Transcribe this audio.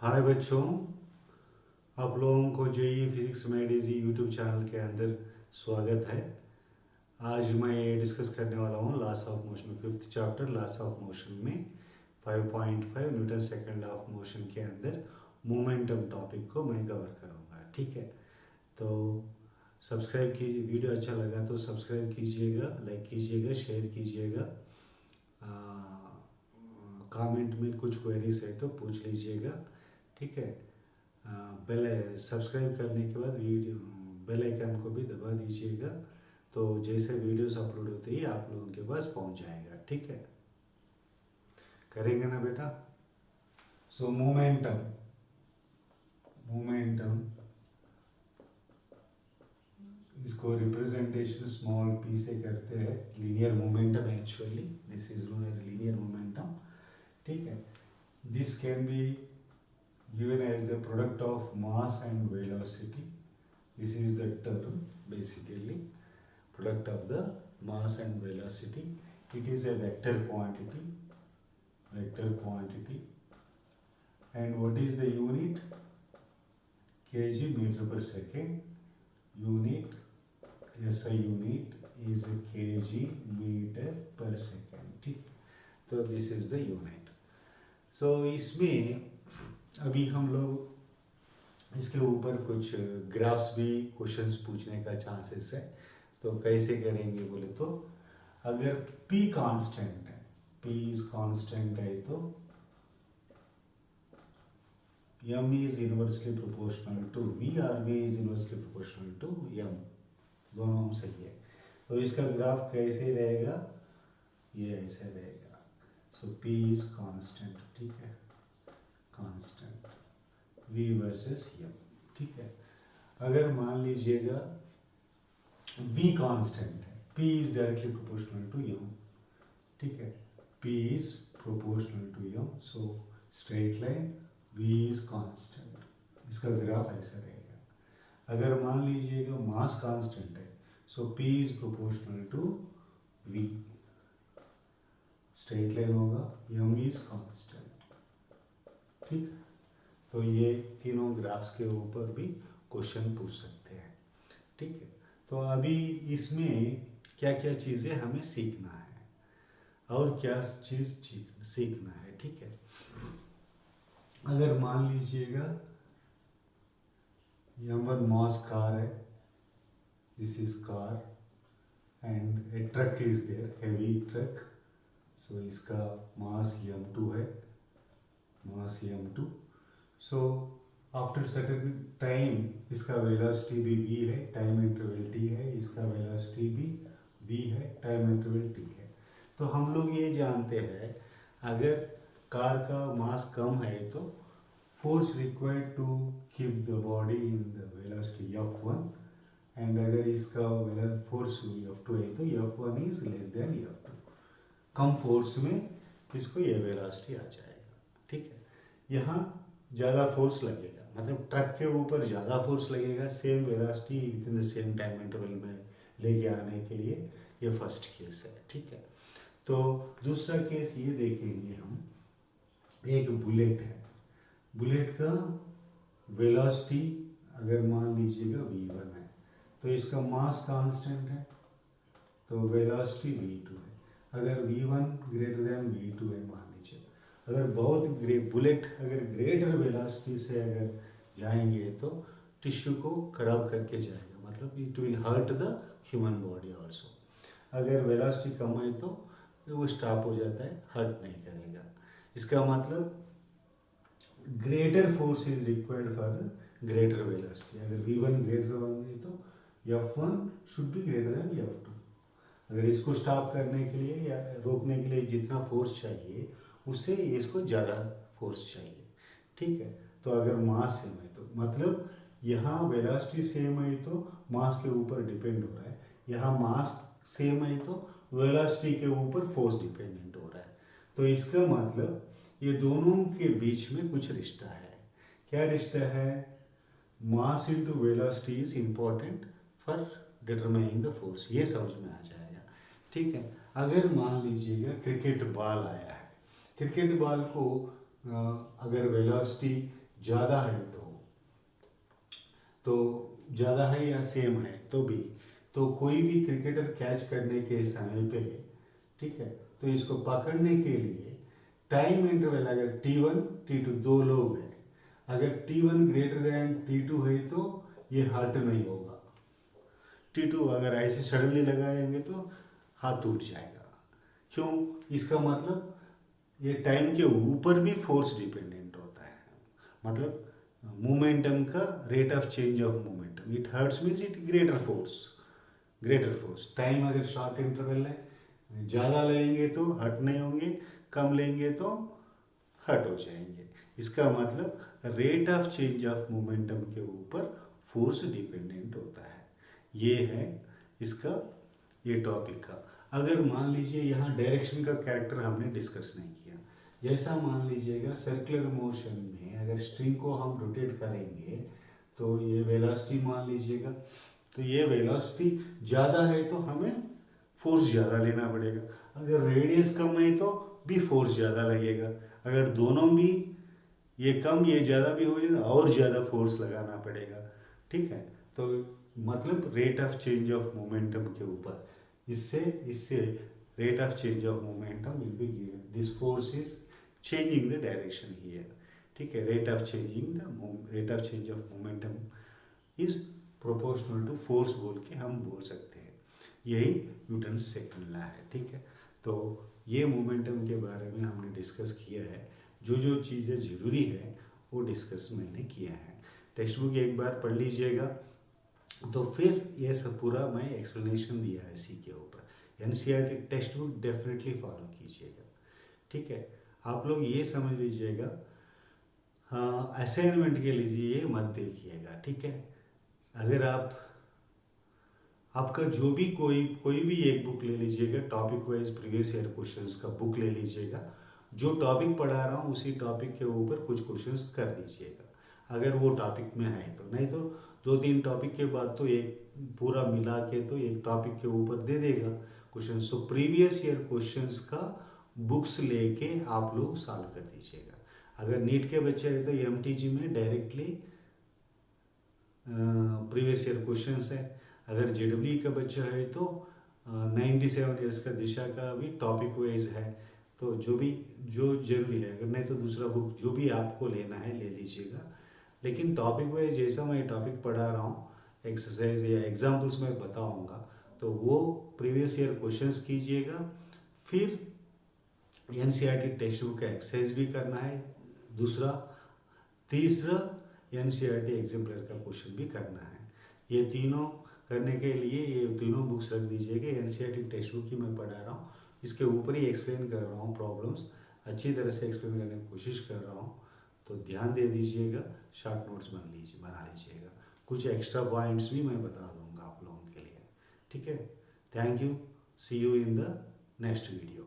हाय बच्चों, आप लोगों को जेईई फिजिक्स में डीजी यूट्यूब चैनल के अंदर स्वागत है। आज मैं ये डिस्कस करने वाला हूँ loss of motion, fifth chapter loss of motion में 5.5 Newton second law of motion के अंदर मोमेंटम टॉपिक को मैं कवर करूँगा। ठीक है, तो सब्सक्राइब कीजिए। वीडियो अच्छा लगा तो सब्सक्राइब कीजिएगा, लाइक कीजिएगा, शेयर कीजिएगा। कमेंट में कुछ क्वेरीज है तो पूछ लीजिएगा। ठीक है, बेल सब्सक्राइब करने के बाद वीडियो बेल आइकन को भी दबा दीजिएगा, तो जैसे वीडियोस अपलोड होते ही आप लोगों के पास पहुंच जाएगा। ठीक है, करेंगे ना बेटा। सो मोमेंटम मोमेंटम इसको रिप्रेजेंटेशन स्मॉल पी से करते हैं। Linear momentum actually this is known as linear momentum. ठीक है, this can be given as the product of mass and velocity. This is the term basically, product of the mass and velocity. It is a vector quantity, and what is the unit? Kg meter per second. Unit, SI unit is a kg meter per second. ठीक, तो this is the unit. So इसमें अभी हम लोग इसके ऊपर कुछ graphs भी क्वेश्चंस पूछने का चांसेस है। तो कैसे करेंगे बोले तो, अगर P कांस्टेंट है, P इज कांस्टेंट है तो M is inversely proportional to V और V is inversely proportional to M, दोनों सही है। तो इसका ग्राफ कैसे रहेगा, ये ऐसे रहेगा। सो P इज कांस्टेंट, ठीक है, कांस्टेंट V वर्सेस M। ठीक है, अगर मान लीजिएगा V कांस्टेंट है, P is directly proportional to M। ठीक है, P is proportional to M, so straight line V is constant, इसका ग्राफ ऐसा रहेगा। अगर मान लीजिएगा मास कांस्टेंट है, so P is proportional to V, straight line होगा, M इज कांस्टेंट। ठीक, तो ये तीनों ग्राफ्स के ऊपर भी क्वेश्चन पूछ सकते हैं। ठीक है, तो अभी इसमें क्या क्या चीज़ें हमें सीखना है और क्या चीज़ सीखना है। ठीक है, अगर मान लीजिएगा M1 मास कार है, this is car and a truck is there, heavy truck. So इसका मास M2 है, mass M2। So after certain time इसका वेलोसिटी भी v है, टाइम इंटरवल t है, इसका वेलोसिटी भी v है, टाइम इंटरवल t है। तो हम लोग ये जानते हैं, अगर कार का मास कम है तो force required to keep the body in the velocity F1, and अगर इसका फोर्स F2 है तो F1 is less than F2। कम फोर्स में इसको ये वेलोसिटी आ जाएगा। ठीक है, यहाँ ज़्यादा फोर्स लगेगा, मतलब ट्रक के ऊपर ज़्यादा फोर्स लगेगा same velocity with in the same time interval में लेके आने के लिए। ये फर्स्ट केस है। ठीक है, तो दूसरा केस ये देखेंगे हम, एक बुलेट है, बुलेट का वेलोसिटी अगर मान लीजिएगा v1 है, तो इसका मास कांस्टेंट है, तो वेलोसिटी v2 है। अगर v1 ग्रेटर देन v2 है मान लीजिए, अगर बहुत बुलेट अगर ग्रेटर वेलोसिटी से अगर जाएंगे तो टिश्यू को खराब करके जाएगा, मतलब it will hurt the human body also. अगर वेलोसिटी कम है तो वो स्टॉप हो जाता है, हर्ट नहीं करेगा। इसका मतलब greater force is required for greater velocity. अगर v1 ग्रेटर होंगे तो F1 should be greater than F2। अगर इसको स्टॉप करने के लिए या रोकने के लिए जितना फोर्स चाहिए उससे इसको ज़्यादा फोर्स चाहिए। ठीक है, तो अगर मास सेम है तो मतलब यहाँ वेलोसिटी सेम है तो मास के ऊपर डिपेंड हो रहा है, यहाँ मास सेम है तो वेलोसिटी के ऊपर फोर्स डिपेंडेंट हो रहा है। तो इसका मतलब ये दोनों के बीच में कुछ रिश्ता है। क्या रिश्ता है? Mass into velocity is important for determining the force, ये समझ में आ जाएगा। ठीक है, अगर मान लीजिएगा क्रिकेट बॉल आया है, क्रिकेट बॉल को अगर वेलोसिटी ज़्यादा है तो ज़्यादा है या सेम है तो भी, तो कोई भी क्रिकेटर कैच करने के समय पे, ठीक है, तो इसको पकड़ने के लिए टाइम इंटरवल अगर T1 T2 दो लोग हैं, अगर T1 ग्रेटर देन T2 है तो ये हर्ट नहीं होगा। T2 अगर ऐसे सडनली लगाएंगे तो हाथ टूट जाएगा। क्यों? इसका मतलब ये टाइम के ऊपर भी फोर्स डिपेंडेंट होता है, मतलब मोमेंटम का rate of change of momentum. It hurts means it greater force. Time अगर शॉर्ट इंटरवल है, ज़्यादा लेंगे तो हर्ट नहीं होंगे, कम लेंगे तो हर्ट हो जाएंगे। इसका मतलब rate of change of momentum के ऊपर फोर्स डिपेंडेंट होता है। ये है इसका ये टॉपिक का। अगर मान लीजिए यहाँ डायरेक्शन का कैरेक्टर हमने डिस्कस नहीं किया, जैसा मान लीजिएगा सर्कुलर मोशन में अगर स्ट्रिंग को हम रोटेट करेंगे तो ये वेलोसिटी मान लीजिएगा, तो ये वेलोसिटी ज़्यादा है तो हमें फोर्स ज़्यादा लेना पड़ेगा, अगर रेडियस कम है तो भी फोर्स ज़्यादा लगेगा, अगर दोनों भी ये कम ये ज़्यादा भी हो जाए और ज़्यादा फोर्स लगाना पड़ेगा। ठीक है, तो मतलब rate of change of momentum के ऊपर इससे rate of change of momentum will be given, this force is changing the direction here. ठीक है, rate of change of momentum is proportional to force बोल के हम बोल सकते हैं। यही न्यूटन्स सेकंड लॉ है। ठीक है, तो ये मोमेंटम के बारे में हमने डिस्कस किया है। जो जो चीज़ें ज़रूरी है वो डिस्कस मैंने किया है। टेक्स्ट बुक एक बार पढ़ लीजिएगा, तो फिर ये सब पूरा मैं एक्सप्लेनेशन दिया है इसी के ऊपर। NCERT text book definitely follow कीजिएगा। ठीक है, आप लोग ये समझ लीजिएगा, हाँ, असाइनमेंट के लिए ये मत देखिएगा। ठीक है, अगर आपका जो भी कोई भी एक बुक ले लीजिएगा, topic wise previous year questions का बुक ले लीजिएगा, जो टॉपिक पढ़ा रहा हूँ उसी टॉपिक के ऊपर कुछ क्वेश्चंस कर दीजिएगा अगर वो टॉपिक में है तो, नहीं तो 2-3 टॉपिक के बाद तो एक पूरा मिला के तो एक टॉपिक के ऊपर दे देगा question. So previous year questions का बुक्स लेके आप लोग सॉल्व कर दीजिएगा। अगर नीट के बच्चे हैं तो एमटीजी में डायरेक्टली प्रीवियस ईयर क्वेश्चंस है, अगर जेडब्ल्यू का बच्चा है तो 97 ईयर्स का दिशा का भी टॉपिक वाइज है। तो जो जरूरी है, अगर नहीं तो दूसरा बुक जो भी आपको लेना है ले लीजिएगा, लेकिन टॉपिक वाइज जैसा मैं टॉपिक पढ़ा रहा हूँ, एक्सरसाइज या एग्जाम्पल्स में बताऊँगा, तो वो प्रीवियस ईयर क्वेश्चंस कीजिएगा। फिर एनसीईआरटी टेक्स्ट बुक का एक्सरसाइज भी करना है, दूसरा, तीसरा एनसीईआरटी एग्जाम्पलर का क्वेश्चन भी करना है। ये तीनों करने के लिए ये तीनों बुक्स रख दीजिएगा। एनसीईआरटी टेक्स्ट बुक की मैं पढ़ा रहा हूँ, इसके ऊपर ही एक्सप्लेन कर रहा हूँ, प्रॉब्लम्स अच्छी तरह से एक्सप्लेन करने की कोशिश कर रहा हूँ, तो ध्यान दे दीजिएगा, शॉर्ट नोट्स बना लीजिएगा। कुछ एक्स्ट्रा पॉइंट्स भी मैं बता दूंगा आप लोगों के लिए। ठीक है, thank you, see you in the next video.